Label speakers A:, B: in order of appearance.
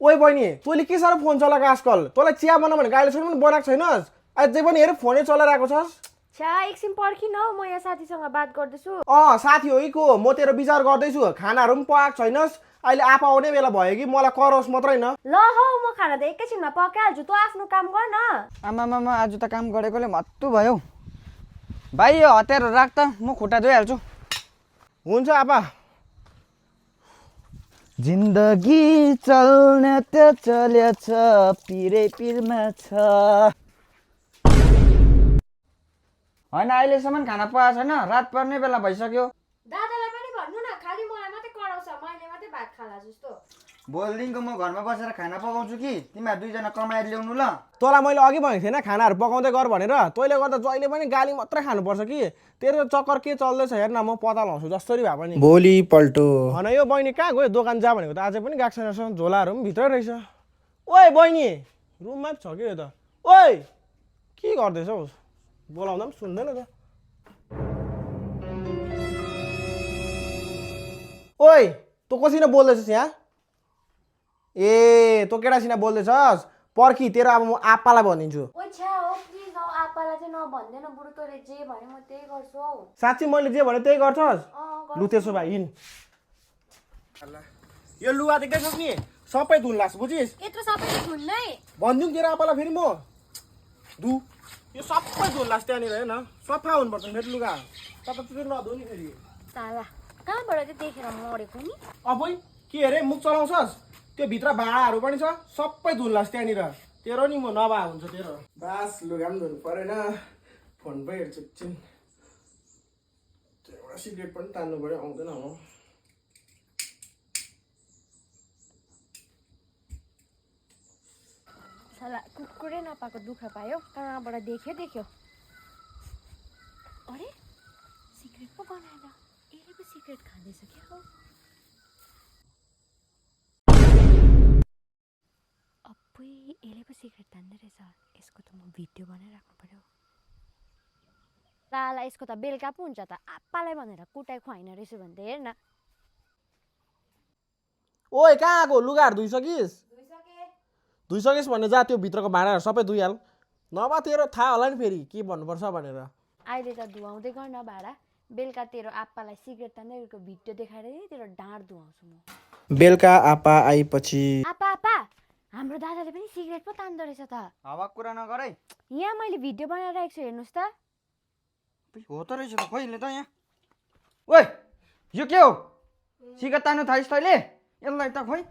A: ओइ बहिनी तैँले के साह्रो फोन चलाएको आजकल तँलाई चिया बनाऊ भने गाडीसम्म पनि बनाएको छैनस् अझै पनि हेर फोनै चलाइरहेको छस्
B: छ्या एकछिन पर्खिन हौ म यहाँ साथीसँग बात गर्दैछु
A: साथी हो को म तेरो विचार गर्दैछु खानाहरू पनि पकाएको छैनस् अहिले आफा आउने बेला भयो कि मलाई कराओस् मात्रै न
B: ल हौ म खाना त एकैछिनमा पकाइहाल्छु तँ आफ्नो काम गर न
C: आमामामा आज त काम गरेकोले मत्तु भयो भाइ यो हतियार राख त म खुट्टा धोइहाल्छु
A: हुन्छ आपा
C: जिन्दगी चल्न त चलेछ पिरै पिरमा छ होइन अहिलेसम्म खाना पकाएको छैन रात पर्ने बेला भइसक्यो
B: दादालाई पनि भन्नु न खालि मलाई मात्रै कराउँछ मैले मात्रै भात खाला जस्तो
C: भोलिदेखिको म घरमा बसेर खाना पकाउँछु कि तिमीहरू दुईजना कमाएर ल्याउनु ल
A: तँलाई मैले अघि भनेको थिएन खानाहरू पकाउँदै गर भनेर तैँले गर्दा जहिले पनि गाली मात्रै खानुपर्छ कि तेरो चक्कर के चल्दैछ हेर न म पत्ता लाउँछु जसरी भए पनि
C: भोलि पल्टो
A: भन यो बहिनी कहाँ गयो दोकान जा भनेको त अझै पनि गएको छैन रहेछ झोलाहरू पनि भित्रै रहेछ ओइ बहिनी रुममा छ कि यो त ओइ के गर्दैछौ बोलाउँदा पनि सुन्दैन त ओइ तँ कसिन बोल्दैछस् यहाँ ए तँ केटासित बोल्दैछस् पर्खी तेरो अब म आप्पालाई भनिदिन्छु
B: ओइ छ्या हो प्लिज हौ आप्पालाई चाहिँ नभन्दैन बुढो तँले जे भने म त्यही गर्छु हौ
A: साँच्ची मैले जे भने त्यही गर्छस्
B: गर्छु।
A: लु त्यसो भए हिँड यो लुगा देख्दैछस् नि सबै धुन्लास् बुझिस्
B: यत्रो सबै धुन्नै
A: भनिदिउँ तेरो आप्पालाई फेरि म धु यो सबै धुन्लास् त्यहाँनिर हेर्न सफा हुनुपर्छ फेरि लुगा तपाईँ नधु नि फेरि
B: साला कहाँबाट चाहिँ देखेर मरेको नि
A: अबै के अरे मुख चलाउँछस् त्यो भित्र भाँडाहरू पनि छ सबै धुन्लास् त्यहाँनिर तेरो नि म नभा हुन्छ तेरो बास लुगा पनि धुनु परेन फोन पनि हेर्छु एकछिन एउटा सिगरेट पनि तान्नु पऱ्यो आउँदैन हो
B: साला कुकुरै नपाएको दुःख पायो कहाँबाट देख्यो अरे सिगरेट पो बनाएर यसले पो सिगरेट खाँदैछ क्या हौ अपुई यसले पो सिगरेट तान्दै रहेछ यसको त म भिडियो बनाइराख्नु पर्यो साला यसको त बेलुका पो हुन्छ त आप्पालाई भनेर कुटाइ खुवाइन रहेछ भने त हेर न
A: ओइ कहाँ गयो लुगाहरू धुइसकिस् भने जा त्यो भित्रको भाँडाहरू सबै धुइहाल नभए तेरो थाहा होला नि फेरि के भन्नुपर्छ भनेर
B: अहिले त धुवाउँदै गर्न भाडा बेलुका तेरो आप्पालाई सिगरेट तान्दैको भिडियो देखाएर तेरो डाँड धुवाउँछु म
A: बेलुका आप्पा आएपछि
B: आप्पा आप्पा हाम्रो दादाले पनि सिगरेट पो तान्दो रहेछ त
C: हावा कुरा नगर है
B: यहाँ मैले भिडियो बनाएर राखेको छु हेर्नुहोस् त
C: हो त रहेछ त खोइ त यहाँ ओइ यो के हो सिगरेट तान्नु थालिस् तैँले यसलाई त खोइ